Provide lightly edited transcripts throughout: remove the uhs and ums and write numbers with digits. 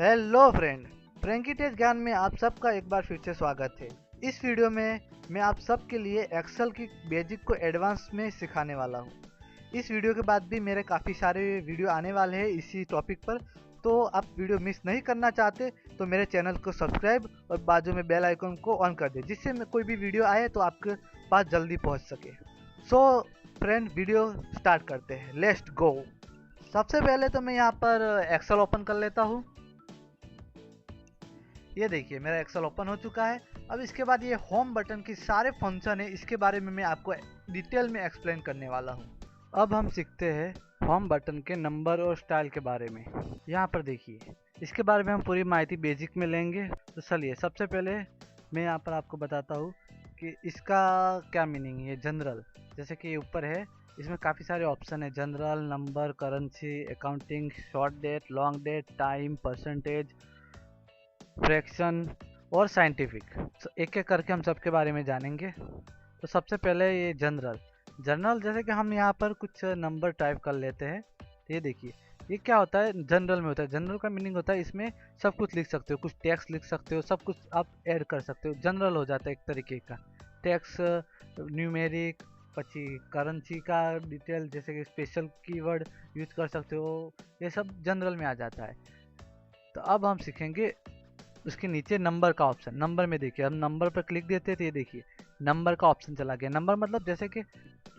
Hello friend, Frankie ज्ञान में आप सबका एक बार फिर से स्वागत है। इस वीडियो में मैं आप सबके लिए एक्सेल की बेसिक को एडवांस में सिखाने वाला हूँ। इस वीडियो के बाद भी मेरे काफ़ी सारे वीडियो आने वाले हैं इसी टॉपिक पर, तो आप वीडियो मिस नहीं करना चाहते तो मेरे चैनल को सब्सक्राइब और बाजू में बेल आइकन को ऑन कर दे, जिससे मैं कोई भी वीडियो आए तो आपके पास जल्दी पहुँच सके। सो फ्रेंड, वीडियो स्टार्ट करते हैं, लेट्स गो। सबसे पहले तो मैं यहाँ पर एक्सेल ओपन कर लेता हूँ। ये देखिए मेरा एक्सेल ओपन हो चुका है। अब इसके बाद ये होम बटन की सारे फंक्शन है, इसके बारे में मैं आपको डिटेल में एक्सप्लेन करने वाला हूँ। अब हम सीखते हैं होम बटन के नंबर और स्टाइल के बारे में। यहाँ पर देखिए, इसके बारे में हम पूरी माहिती बेसिक में लेंगे। तो चलिए सबसे पहले मैं यहाँ पर आपको बताता हूँ कि इसका क्या मीनिंग है। जनरल, जैसे कि ऊपर है, इसमें काफ़ी सारे ऑप्शन है। General, number, currency, accounting, short date, long date, time, percentage, fraction और साइंटिफिक। एक एक करके हम सबके बारे में जानेंगे। तो सबसे पहले ये जनरल। जनरल जैसे कि हम यहाँ पर कुछ नंबर टाइप कर लेते हैं। तो ये देखिए, ये क्या होता है, जनरल में होता है। जनरल का मीनिंग होता है इसमें सब कुछ लिख सकते हो, कुछ टैक्स लिख सकते हो, सब कुछ आप ऐड कर सकते हो। जनरल हो जाता है एक तरीके का। टैक्स, न्यूमेरिक, पची करेंसी का डिटेल, जैसे कि स्पेशल कीवर्ड यूज कर सकते हो, ये सब जनरल में आ जाता है। तो अब हम सीखेंगे उसके नीचे नंबर का ऑप्शन। नंबर में देखिए, हम नंबर पर क्लिक देते हैं तो ये देखिए नंबर का ऑप्शन चला गया। नंबर मतलब जैसे कि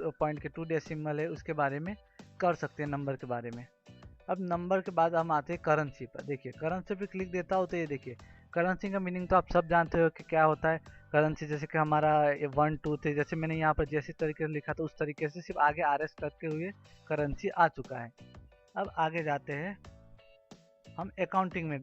पॉइंट के 2 डेसिमल है, उसके बारे में कर सकते हैं नंबर के बारे में। अब नंबर के बाद हम आते हैं करेंसी पर। देखिए करेंसी पे क्लिक देता हो तो ये देखिए, करेंसी का मीनिंग तो आप सब जानते हो कि क्या होता है। करेंसी जैसे कि हमारा 1 2 3, जैसे मैंने यहाँ पर जैसे तरीके से लिखा था उस तरीके से सिर्फ आगे RS करते हुए करेंसी आ चुका है। अब आगे जाते हैं, हम अकाउंटिंग में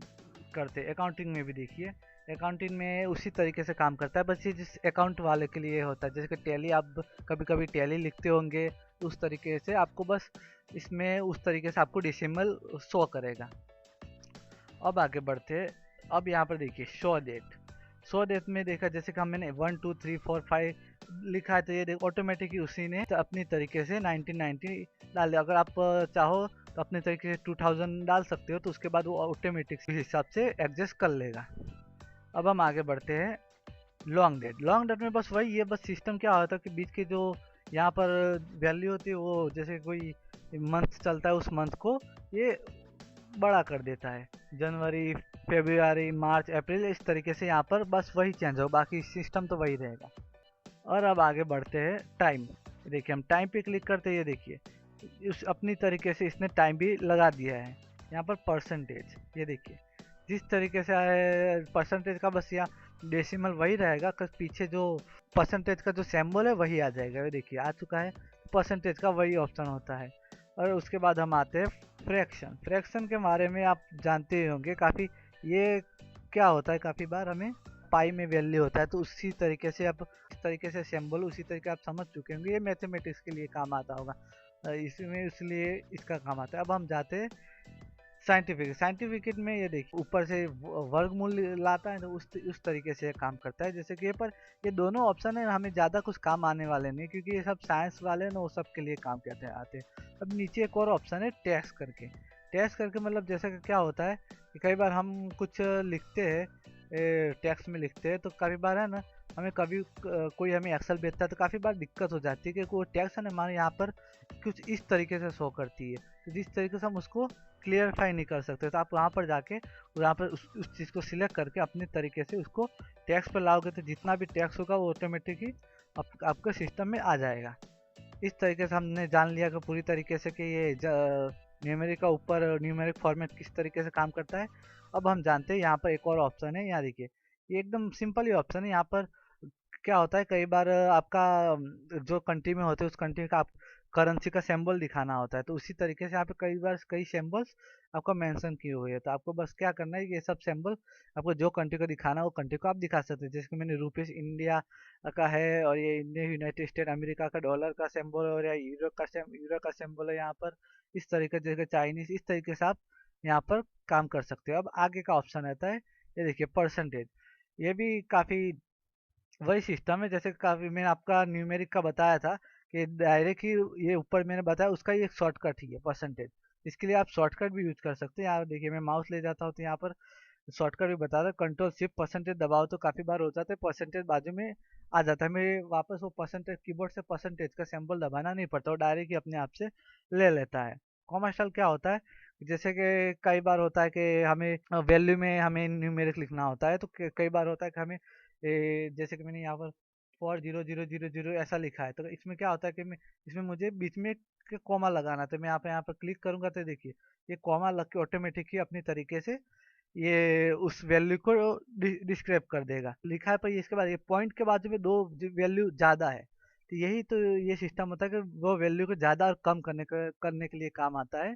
करते हैं। अकाउंटिंग में भी देखिए, अकाउंटिंग में उसी तरीके से काम करता है, बस ये जिस अकाउंट वाले के लिए होता है। जैसे कि टैली, आप कभी कभी टैली लिखते होंगे, तो उस तरीके से आपको बस इसमें उस तरीके से आपको डेसिमल शो करेगा। अब आगे बढ़ते हैं। अब यहाँ पर देखिए शो डेट। शो डेट में देखा, जैसे कि मैंने 1 2 3 4 5 लिखा है, तो ये देखो ऑटोमेटिकली उसी ने तो अपनी तरीके से 1990 डाल दिया। अगर आप चाहो तो अपने तरीके से 2000 डाल सकते हो, तो उसके बाद वो ऑटोमेटिक हिसाब से एडजस्ट कर लेगा। अब हम आगे बढ़ते हैं लॉन्ग डेट। लॉन्ग डेट में बस वही है, बस सिस्टम क्या होता है कि बीच के जो यहाँ पर वैल्यू होती है, वो जैसे कोई मंथ चलता है उस मंथ को ये बड़ा कर देता है। जनवरी, फरवरी, मार्च, अप्रैल, इस तरीके से यहाँ पर बस वही चेंज हो, बाकी सिस्टम तो वही रहेगा। और अब आगे बढ़ते हैं टाइम। देखिए हम टाइम पे क्लिक करते हैं, ये देखिए उस अपनी तरीके से इसने टाइम भी लगा दिया है। यहाँ पर परसेंटेज, ये देखिए जिस तरीके से परसेंटेज का बस यहाँ डेसिमल वही रहेगा, पीछे जो परसेंटेज का जो सिंबल है वही आ जाएगा। ये देखिए आ चुका है, परसेंटेज का वही ऑप्शन होता है। और उसके बाद हम आते हैं फ्रैक्शन। फ्रैक्शन के बारे में आप जानते ही होंगे काफ़ी। ये क्या होता है, काफ़ी बार हमें पाई में वैल्यू होता है, तो उसी तरीके से आप इस तरीके से सिंबल उसी तरीके आप समझ चुके होंगे। ये मैथमेटिक्स के लिए काम आता होगा, इसमें इसलिए इसका काम आता है। अब हम जाते हैं साइंटिफिक। साइंटिफिक में ये देखिए ऊपर से वर्गमूल लाता है, तो उस तरीके से काम करता है। जैसे कि ये पर ये दोनों ऑप्शन है, हमें ज़्यादा कुछ काम आने वाले नहीं, क्योंकि ये सब साइंस वाले ना, वो सब के लिए काम करते आते हैं। अब नीचे एक और ऑप्शन है टैक्स करके। टैक्स करके मतलब जैसे कि क्या होता है कि कई बार हम कुछ लिखते हैं, टैक्स में लिखते हैं, तो कई बार है ना, हमें कभी कोई हमें एक्सेल भेजता है तो काफ़ी बार दिक्कत हो जाती है कि वो टैक्स है ना हमारे यहाँ पर कुछ इस तरीके से शो करती है, तो जिस तरीके से हम उसको क्लियरफाई नहीं कर सकते। तो आप वहाँ पर जाके वहाँ पर उस चीज़ को सिलेक्ट करके अपने तरीके से उसको टैक्स पर लाओगे, तो जितना भी टैक्स होगा वो ऑटोमेटिकली आपके सिस्टम में आ जाएगा। इस तरीके से हमने जान लिया कि पूरी तरीके से कि ये न्यूमेरिक का ऊपर न्यूमेरिक फॉर्मेट किस तरीके से काम करता है। अब हम जानते हैं यहाँ पर एक और ऑप्शन है। यहाँ देखिए, ये एकदम सिंपल ही ऑप्शन है। यहाँ पर क्या होता है, कई बार आपका जो कंट्री में होते हैं उस कंट्री का आप करेंसी का सिंबल दिखाना होता है, तो उसी तरीके से यहाँ पे कई बार कई सिंबल्स आपको मेंशन किए हुए हैं। तो आपको बस क्या करना है, ये सब सिंबल आपको जो कंट्री को दिखाना है वो कंट्री को आप दिखा सकते हैं। जैसे कि मैंने रुपीस इंडिया का है, और ये इंडिया यूनाइटेड स्टेट अमेरिका का डॉलर का सिंबल, और या यूरो का सिंबल है यहाँ पर। इस तरीके जैसे चाइनीज, इस तरीके से आप यहाँ पर काम कर सकते हो। अब आगे का ऑप्शन आता है, ये देखिए परसेंटेज। ये भी काफ़ी वही सिस्टम है, जैसे काफ़ी मैंने आपका न्यूमेरिक का बताया था कि डायरेक्ट ही ये ऊपर मैंने बताया, उसका ही एक शॉर्टकट ही है परसेंटेज। इसके लिए आप शॉर्टकट भी यूज कर सकते हैं। यहाँ देखिए मैं माउस ले जाता हूँ तो यहाँ पर शॉर्टकट भी बता रहा है, कंट्रोल शिफ्ट परसेंटेज दबाओ तो काफी बार हो जाता है परसेंटेज बाजू में आ जाता है, मेरे वापस वो परसेंटेज कीबोर्ड से परसेंटेज का सिंबल दबाना नहीं पड़ता, वो डायरेक्ट ही अपने आप से ले लेता है। कॉमा स्टाइल क्या होता है, जैसे कि कई बार होता है कि हमें वैल्यू में हमें न्यूमेरिक लिखना होता है, तो कई बार होता है कि हमें जैसे कि मैंने यहाँ पर 400000 ऐसा लिखा है, तो इसमें क्या होता है कि इसमें मुझे बीच में कॉमा लगाना, तो मैं यहाँ पर क्लिक करूंगा तो देखिए ये कॉमा लग के ऑटोमेटिक ही अपनी तरीके से ये उस वैल्यू को डिस्क्राइब कर देगा। लिखा है पर इसके बाद ये पॉइंट के बाद में दो वैल्यू ज़्यादा है, तो यही तो ये सिस्टम होता है कि वो वैल्यू को ज़्यादा और कम करने के लिए काम आता है।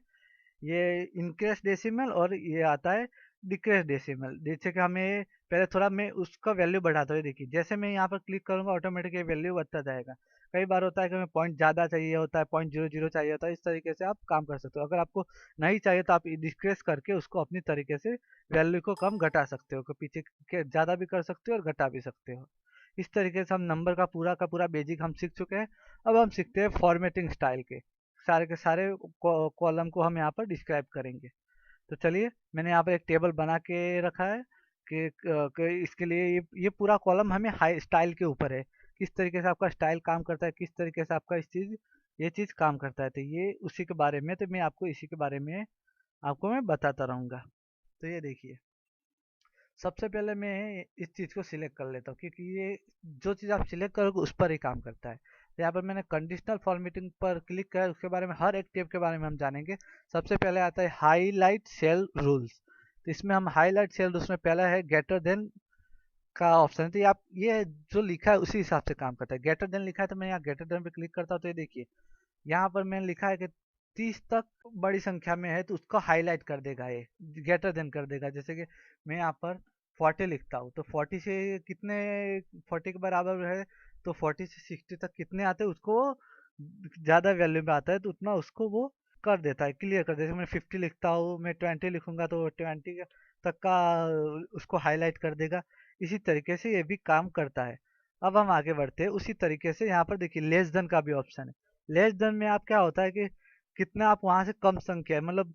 ये इंक्रीज डेसिमल और ये आता है डिक्रीज डेसिमल। जैसे कि हमें पहले थोड़ा मैं उसका वैल्यू बढ़ाता हूँ, देखिए जैसे मैं यहाँ पर क्लिक करूंगा ऑटोमेटिक ये वैल्यू बढ़ता जाएगा। कई बार होता है कि हमें पॉइंट ज़्यादा चाहिए होता है, 0.00 चाहिए होता है, इस तरीके से आप काम कर सकते हो। अगर आपको नहीं चाहिए तो आप डिक्रीज करके उसको अपनी तरीके से वैल्यू को कम घटा सकते हो, पीछे के ज़्यादा भी कर सकते हो और घटा भी सकते हो। इस तरीके से हम नंबर का पूरा बेसिक हम सीख चुके हैं। अब हम सीखते हैं फॉर्मेटिंग स्टाइल के सारे कॉलम को हम यहाँ पर डिस्क्राइब करेंगे। तो चलिए मैंने यहाँ पर एक टेबल बना के रखा है कि इसके लिए ये पूरा कॉलम हमें हाई स्टाइल के ऊपर है, किस तरीके से आपका स्टाइल काम करता है, किस तरीके से आपका ये चीज़ काम करता है, तो ये उसी के बारे में, तो मैं आपको इसी के बारे में आपको मैं बताता रहूँगा। तो ये देखिए सबसे पहले मैं इस चीज़ को सिलेक्ट कर लेता हूँ, क्योंकि ये जो चीज़ आप सिलेक्ट करोगे उस पर ही काम करता है। तो यहाँ पर मैंने कंडीशनल फॉर्मेटिंग पर क्लिक किया, उसके बारे में हर एक टेप के बारे में हम जानेंगे। सबसे पहले आता है हाईलाइट सेल रूल्स। तो इसमें हम हाईलाइट सेल रूल्स में पहला है ग्रेटर देन का ऑप्शन है, तो आप ये जो लिखा है उसी हिसाब से काम करता है। ग्रेटर देन लिखा है तो मैं यहाँ ग्रेटर देन पे क्लिक करता हूँ, तो ये देखिए यहाँ पर मैंने लिखा है कि 30 तक बड़ी संख्या में है तो उसको हाईलाइट कर देगा, ये ग्रेटर देन कर देगा। जैसे कि मैं यहाँ पर 40 लिखता हूँ तो 40 से कितने 40 के बराबर है, तो 40 से 60 तक कितने आते हैं उसको ज़्यादा वैल्यू में आता है तो उतना उसको वो कर देता है, क्लियर कर देता है। मैं 50 लिखता हूँ, मैं 20 लिखूंगा तो 20 तक का उसको हाईलाइट कर देगा। इसी तरीके से ये भी काम करता है। अब हम आगे बढ़ते हैं उसी तरीके से। यहाँ पर देखिए लेस देन का भी ऑप्शन है। लेस देन में आप क्या होता है कि कितना आप वहां से कम संख्या है, मतलब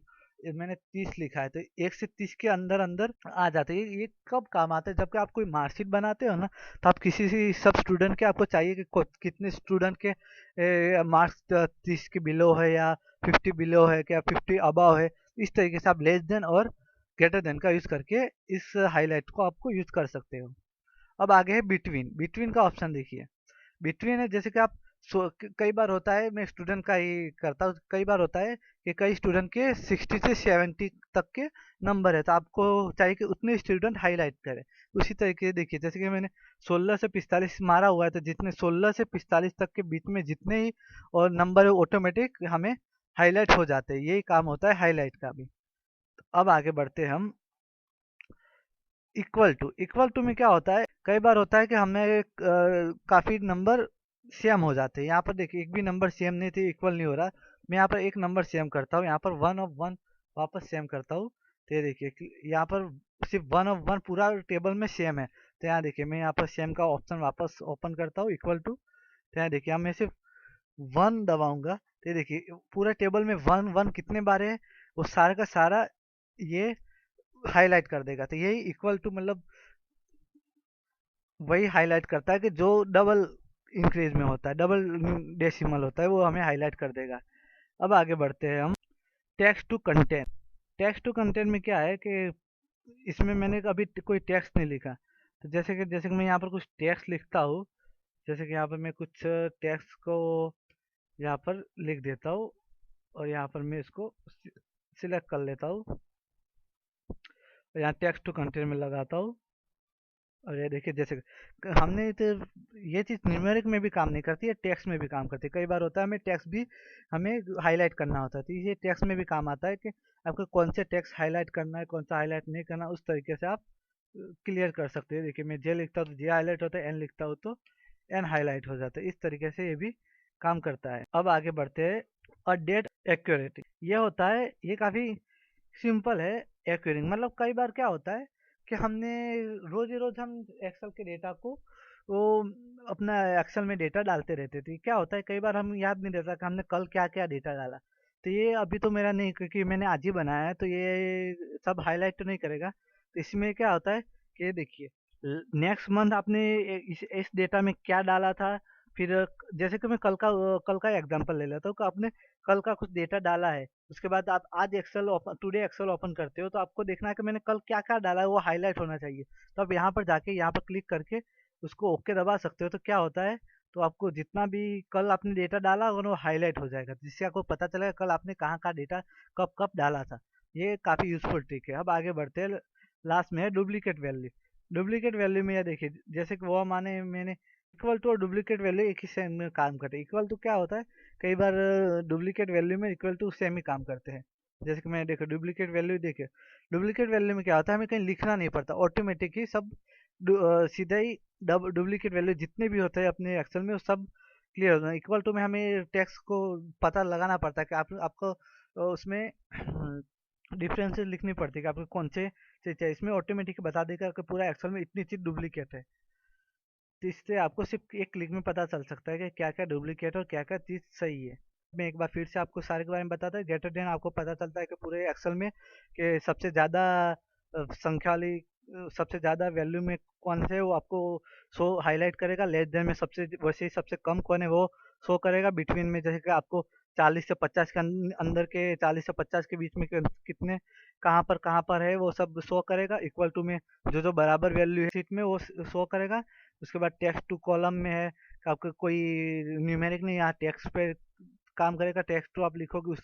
मैंने 30 लिखा है तो 1 से 30 के अंदर अंदर आ जाते हैं। ये कब काम आता है, जबकि आप कोई मार्कशीट बनाते हो ना, तो आप किसी से सब स्टूडेंट के आपको चाहिए कि कितने स्टूडेंट के मार्क्स 30 के बिलो है या 50 बिलो है क्या 50 अबव है। इस तरीके से आप लेस देन और ग्रेटर देन का यूज करके इस हाईलाइट को आपको यूज कर सकते हो। अब आगे है बिटवीन। बिटवीन का ऑप्शन देखिए, बिटवीन है जैसे कि आप कई बार होता है, मैं स्टूडेंट का ही करता हूँ, कई बार होता है कि कई स्टूडेंट के 60 से 70 तक के नंबर है, तो आपको चाहिए कि उतने स्टूडेंट हाईलाइट करें। उसी तरीके से देखिए जैसे कि मैंने 16 से 45 मारा हुआ है, तो जितने 16 से 45 तक के बीच में जितने ही और नंबर है ऑटोमेटिक हमें हाईलाइट हो जाते हैं। यही काम होता है हाईलाइट का भी। अब आगे बढ़ते हैं हम इक्वल टू में क्या होता है, कई बार होता है कि हमें काफी नंबर सेम हो जाते हैं। यहाँ पर देखिए एक भी नंबर सेम नहीं थे, इक्वल नहीं हो रहा। मैं यहाँ पर एक नंबर सेम करता हूँ, यहाँ पर 1 ऑफ 1 वापस सेम करता हूँ, तो ये देखिए कि यहाँ पर सिर्फ 1 ऑफ 1 पूरा टेबल में सेम है। तो यहाँ देखिए मैं यहाँ पर सेम का ऑप्शन वापस ओपन करता हूँ इक्वल टू, तो यहाँ देखिए मैं सिर्फ 1 दबाऊंगा, तो ये देखिए पूरा टेबल में 1 1 कितने बार है वो सारा का सारा ये हाईलाइट कर देगा। तो यही इक्वल टू मतलब वही हाईलाइट करता है कि जो डबल इंक्रीज में होता है, डबल डेसिमल होता है, वो हमें हाईलाइट कर देगा। अब आगे बढ़ते हैं हम text to content. Text to content में क्या है कि इसमें मैंने अभी कोई टेक्स्ट नहीं लिखा, तो जैसे कि मैं यहाँ पर कुछ टेक्स्ट लिखता हूँ, जैसे कि यहाँ पर मैं कुछ टेक्स्ट को यहाँ पर लिख देता हूँ और यहाँ पर मैं इसको सिलेक्ट कर लेता हूँ और यहाँ टेक्स्ट टू कंटेंट में लगाता हूँ। और ये देखिए जैसे हमने तो ये चीज़ न्यूमेरिक में भी काम नहीं करती है, टेक्स्ट में भी काम करती है। कई बार होता है हमें टेक्स्ट भी हमें हाईलाइट करना होता है, तो ये टेक्स्ट में भी काम आता है कि आपको कौन से टेक्स्ट हाईलाइट करना है, कौन सा हाईलाइट नहीं करना, उस तरीके से आप क्लियर कर सकते हैं। देखिए मैं जे लिखता हूँ तो जे हाईलाइट होता है, एन लिखता हूँ तो एन हाईलाइट हो जाता है। इस तरीके से ये भी काम करता है। अब आगे बढ़ते हैं और डेट एक्यूरेट। ये होता है, ये काफ़ी सिंपल है। एक्यूरिंग मतलब कई बार क्या होता है कि हमने रोज ही रोज हम एक्सेल के डेटा को वो अपना एक्सेल में डेटा डालते रहते थे। क्या होता है कई बार हम याद नहीं रहता कि हमने कल क्या क्या डेटा डाला, तो ये अभी तो मेरा नहीं, क्योंकि मैंने आज ही बनाया है, तो ये सब हाईलाइट तो नहीं करेगा। तो इसमें क्या होता है कि देखिए, नेक्स्ट मंथ आपने इस डेटा में क्या डाला था। फिर जैसे कि मैं कल का एग्जांपल ले लेता हूँ कि आपने कल का कुछ डेटा डाला है। उसके बाद आप आज Excel open, today Excel open करते हो, तो आपको देखना है कि मैंने कल क्या क्या डाला है, वो हाईलाइट होना चाहिए। तो आप यहाँ पर जाके यहाँ पर क्लिक करके उसको ओके दबा सकते हो। तो क्या होता है, तो आपको जितना भी कल आपने डेटा डाला होगा वो हाईलाइट हो जाएगा, जिससे आपको पता चलेगा कल आपने कहाँ कहाँ डेटा कब कब डाला था। ये काफ़ी यूजफुल ट्रिक है। अब आगे बढ़ते हैं। लास्ट में है डुप्लीकेट वैल्यू। डुप्लीकेट वैल्यू में यह देखिए, जैसे कि वो माने मैंने इक्वल टू और डुप्लीकेट वैल्यू एक ही सेम में काम करते हैं। इक्वल टू क्या होता है, कई बार डुप्लीकेट वैल्यू में इक्वल टू सेम ही काम करते हैं। जैसे कि मैं देखो डुप्लीकेट वैल्यू देखिए, डुप्लीकेट वैल्यू में क्या होता है, हमें कहीं लिखना नहीं पड़ता, ऑटोमेटिक ही सब सीधा ही डुप्लीकेट वैल्यू जितने भी होते हैं अपने एक्सेल में वो सब क्लियर होता है। इक्वल टू में हमें टेक्स्ट को पता लगाना पड़ता है कि आपको उसमें डिफरेंसेस लिखनी पड़ती है कि आपको कौन से चीज चाहिए। इसमें ऑटोमेटिक बता देगा कि पूरा एक्सेल में इतनी चीज डुप्लीकेट है। तो इससे आपको सिर्फ एक क्लिक में पता चल सकता है कि क्या क्या डुप्लीकेट और क्या क्या चीज़ सही है। मैं एक बार फिर से आपको सारे के बारे में बताता है। ग्रेटर देन आपको पता चलता है कि पूरे एक्सेल में कि सबसे ज़्यादा संख्या वाली सबसे ज़्यादा वैल्यू में कौन से, वो आपको शो हाईलाइट करेगा। लेस देन में सबसे वैसे ही सबसे कम कौन है वो शो करेगा। बिटवीन में जैसे कि आपको 40 से 50 के अंदर के 40 से 50 के बीच में कितने कहाँ पर है वो सब शो करेगा। इक्वल टू में जो जो बराबर वैल्यू है शीट में वो शो करेगा। उसके बाद टेक्स्ट टू कॉलम में है कि आपको कोई न्यूमेरिक नहीं, यहाँ टेक्स्ट पे काम करेगा। टेक्स्ट टू आप लिखोगे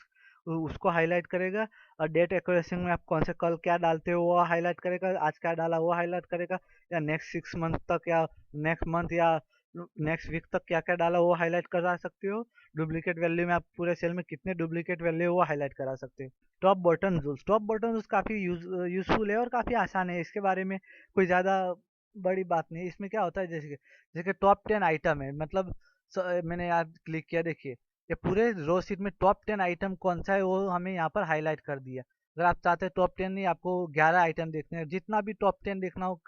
उसको हाईलाइट करेगा। और डेट एक्यूरेसी में आप कौन से कल क्या डालते हो वो हाईलाइट करेगा, आज क्या डाला वो हाईलाइट करेगा, या नेक्स्ट 6 मंथ तक या नेक्स्ट मंथ या नेक्स्ट वीक तक क्या क्या डाला वो हाईलाइट करा सकते हो। डुप्लीकेट वैल्यू में आप पूरे सेल में कितने डुप्लीकेट वैल्यू वो हाईलाइट करा सकते हो। टॉप बटन रूल्स काफ़ी यूजफुल है और काफ़ी आसान है। इसके बारे में कोई ज़्यादा बड़ी बात नहीं है। इसमें क्या होता है, जैसे कि टॉप 10 आइटम है, मतलब मैंने यार क्लिक किया, देखिए ये पूरे रो शीट में टॉप 10 आइटम कौन सा है वो हमें यहाँ पर हाईलाइट कर दिया। अगर आप चाहते हैं टॉप 10 नहीं, आपको 11 आइटम देखने हैं, जितना भी टॉप 10 देखना हो,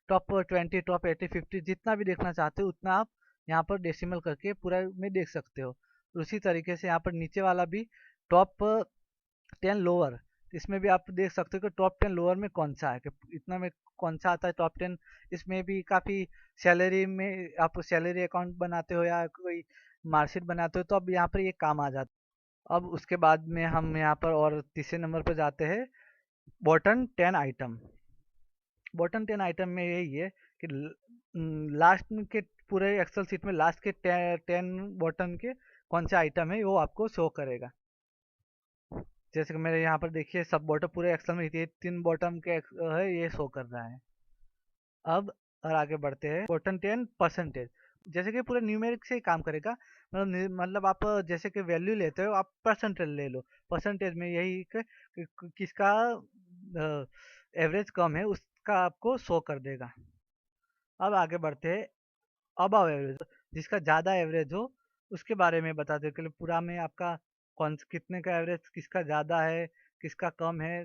टॉप 20 टॉप 80 50 जितना भी देखना चाहते हो उतना आप यहाँ पर डेसिमल करके पूरा में देख सकते हो। उसी तरीके से यहाँ पर नीचे वाला भी टॉप 10 लोअर, इसमें भी आप देख सकते हो कि टॉप 10 लोअर में कौन सा है, कि इतना में कौन सा आता है टॉप 10। इसमें भी काफ़ी सैलरी में आप सैलरी अकाउंट बनाते हो या कोई मार्कशीट बनाते हो तो अब यहाँ पर ये काम आ जाता है। अब उसके बाद में हम यहाँ पर और तीसरे नंबर पर जाते हैं, बॉटम 10 आइटम। बॉटम 10 आइटम में यही है कि लास्ट के पूरे एक्सेल सीट में लास्ट के 10 बॉटम के कौन से आइटम है वो आपको शो करेगा। जैसे कि मेरे यहाँ पर देखिए सब बॉटम पूरे एक्सेल में ये 3 बॉटम के है, ये शो कर रहा है। अब और आगे बढ़ते हैं, बॉटम 10 परसेंटेज। जैसे कि पूरे न्यूमेरिक से ही काम करेगा। मतलब आप जैसे कि वैल्यू लेते हो, आप परसेंटेज ले लो। परसेंटेज में यही किसका एवरेज कम है उसका आपको शो कर देगा। अब आगे बढ़ते हैं, अबव एवरेज, जिसका ज़्यादा एवरेज हो उसके बारे में बता दो कि पूरा में आपका कौन कितने का एवरेज किसका ज़्यादा है किसका कम है।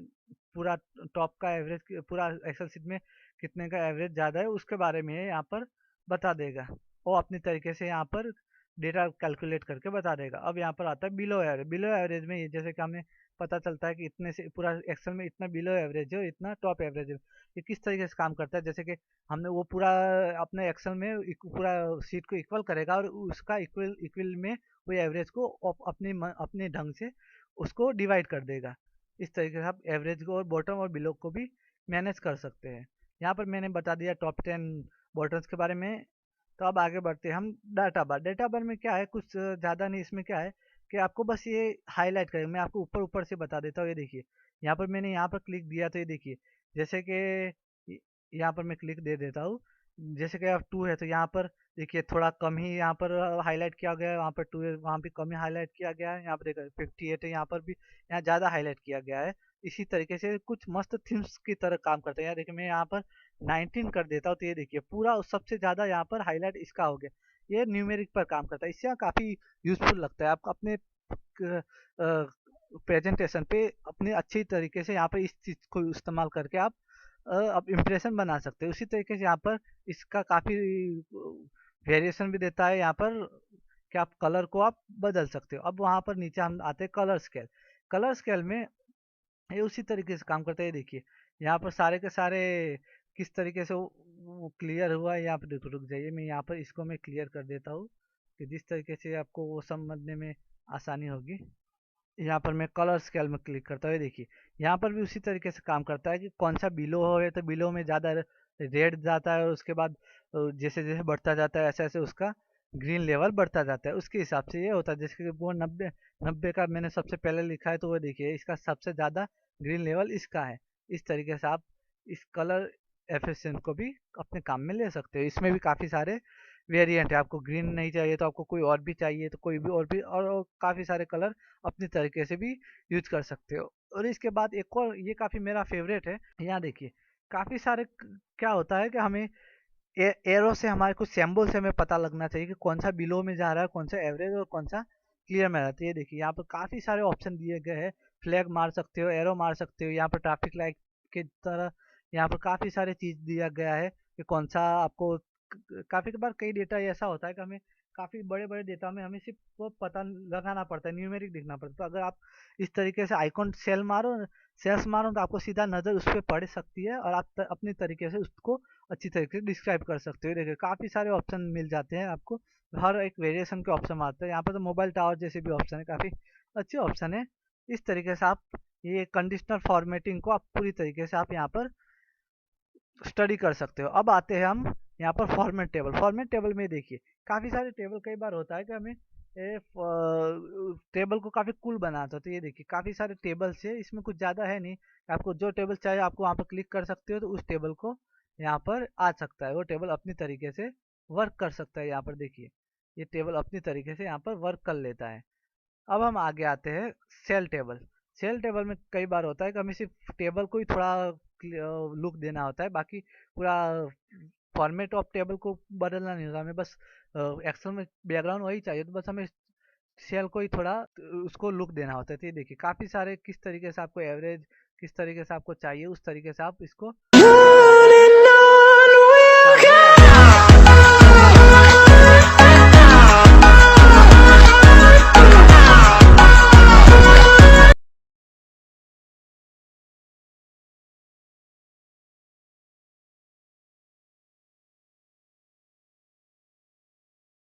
पूरा टॉप का एवरेज पूरा एक्सेल शीट में कितने का एवरेज ज़्यादा है उसके बारे में यहाँ पर बता देगा। वो अपनी तरीके से यहाँ पर डेटा कैलकुलेट करके बता देगा। अब यहाँ पर आता है बिलो एवरेज। बिलो एवरेज में ये जैसे कि हमें पता चलता है कि इतने से पूरा एक्सेल में इतना बिलो एवरेज है, इतना टॉप एवरेज है। ये किस तरीके से काम करता है, जैसे कि हमने वो पूरा अपने एक्सेल में पूरा सीट को इक्वल करेगा और उसका इक्वल इक्वल में वो एवरेज को अपने ढंग से उसको डिवाइड कर देगा। इस तरीके से आप एवरेज को और बॉटम और बिलो को भी मैनेज कर सकते हैं। यहाँ पर मैंने बता दिया टॉप 10 बॉटम्स के बारे में। तो अब आगे बढ़ते हैं हम डाटा बार। डाटा बार में क्या है, कुछ ज़्यादा नहीं। इसमें क्या है कि आपको बस ये हाईलाइट करेगा। मैं आपको ऊपर ऊपर से बता देता हूँ। ये देखिए यहाँ पर मैंने यहाँ पर क्लिक दिया तो ये देखिए, जैसे कि यहाँ पर मैं क्लिक दे देता हूँ। जैसे कि अब 2 है तो यहाँ पर देखिए थोड़ा कम ही यहाँ पर हाईलाइट किया गया है। वहाँ पर 2 है, वहाँ भी कम ही हाईलाइट किया गया है। यहाँ पर देखो 58 है, यहाँ पर भी यहाँ ज़्यादा हाईलाइट किया गया है। इसी तरीके से कुछ मस्त थीम्स की तरह काम करते हैं। यहाँ देखिए मैं यहाँ पर 19 कर देता हूँ तो ये देखिए पूरा सबसे ज़्यादा यहाँ पर हाईलाइट इसका हो गया। ये न्यूमेरिक पर काम करता है। इससे काफ़ी यूजफुल लगता है आपको अपने प्रेजेंटेशन पे अपने अच्छी तरीके से यहाँ पर इस चीज़ को इस्तेमाल करके आप अब इम्प्रेशन बना सकते हैं। उसी तरीके से यहाँ पर इसका काफ़ी वेरिएशन भी देता है। यहाँ पर कि आप कलर को आप बदल सकते हो। अब वहाँ पर नीचे हम आते हैं कलर स्केल। कलर स्केल में ये उसी तरीके से काम करता है। ये देखिए यहाँ पर सारे के सारे किस तरीके से वो क्लियर हुआ है। यहाँ पर रुक रुक जाइए, मैं यहाँ पर इसको मैं क्लियर कर देता हूँ कि जिस तरीके से आपको वो समझने में आसानी होगी। यहाँ पर मैं कलर स्केल में क्लिक करता हूँ। ये देखिए यहाँ पर भी उसी तरीके से काम करता है कि कौन सा बिलो है तो बिलो में ज़्यादा रेड जाता है, और उसके बाद जैसे जैसे बढ़ता जाता है ऐसे ऐसे उसका ग्रीन लेवल बढ़ता जाता है। उसके हिसाब से ये होता है, जैसे कि वो 90 का मैंने सबसे पहले लिखा है, तो वो देखिए इसका सबसे ज़्यादा ग्रीन लेवल इसका है। इस तरीके से आप इस कलर एफिशिएंट को भी अपने काम में ले सकते हो। इसमें भी काफ़ी सारे वेरिएंट है। आपको ग्रीन नहीं चाहिए तो आपको कोई और भी चाहिए तो कोई भी और भी, और काफ़ी सारे कलर अपनी तरीके से भी यूज कर सकते हो। और इसके बाद एक और ये काफ़ी मेरा फेवरेट है। यहाँ देखिए काफ़ी सारे क्या होता है कि हमें एरो से हमारे कुछ सिंबल से हमें पता लगना चाहिए कि कौन सा बिलो में जा रहा है, कौन सा एवरेज और कौन सा क्लियर में रहता है। ये देखिए यहाँ पर काफ़ी सारे ऑप्शन दिए गए हैं। फ्लैग मार सकते हो, एरो मार सकते हो, यहाँ पर ट्रैफिक लाइट की तरह यहाँ पर काफ़ी सारे चीज़ दिया गया है कि कौन सा आपको काफ़ी बार कई डेटा ऐसा होता है कि हमें काफ़ी बड़े बड़े डेटा में हमें सिर्फ वो पता लगाना पड़ता है, न्यूमेरिक दिखना पड़ता है। तो अगर आप इस तरीके से आइकॉन सेल्स मारो तो आपको सीधा नज़र उस पर पड़ सकती है और आप अपनी तरीके से उसको अच्छी तरीके से डिस्क्राइब कर सकते हो। देखिए काफ़ी सारे ऑप्शन मिल जाते हैं आपको, हर एक वेरिएशन के ऑप्शन आते हैं। यहाँ पर तो मोबाइल टावर जैसे भी ऑप्शन है, काफ़ी अच्छे ऑप्शन है। इस तरीके से आप ये कंडीशनल फॉर्मेटिंग को आप पूरी तरीके से आप यहाँ पर स्टडी कर सकते हो। अब आते हैं हम यहाँ पर फॉर्मेट टेबल। फॉर्मेट टेबल में देखिए काफ़ी सारे टेबल, कई बार होता है कि हमें टेबल को काफ़ी कूल बनाता है। तो ये देखिए काफ़ी सारे टेबल्स है, इसमें कुछ ज़्यादा है नहीं। आपको जो टेबल चाहिए आपको वहाँ पर क्लिक कर सकते हो, तो उस टेबल को यहाँ पर आ सकता है। वो टेबल अपनी तरीके से वर्क कर सकता है। यहाँ पर देखिए ये टेबल अपनी तरीके से यहाँ पर वर्क कर लेता है। अब हम आगे आते हैं सेल टेबल। सेल टेबल में कई बार होता है कि हमें सिर्फ टेबल को ही थोड़ा लुक देना होता है, बाकी पूरा फॉर्मेट ऑफ टेबल को बदलना नहीं होता। हमें बस एक्सेल में बैकग्राउंड वही चाहिए, तो बस हमें सेल को ही थोड़ा उसको लुक देना होता है। तो ये देखिए काफ़ी सारे किस तरीके से आपको एवरेज किस तरीके से आपको चाहिए उस तरीके से आप इसको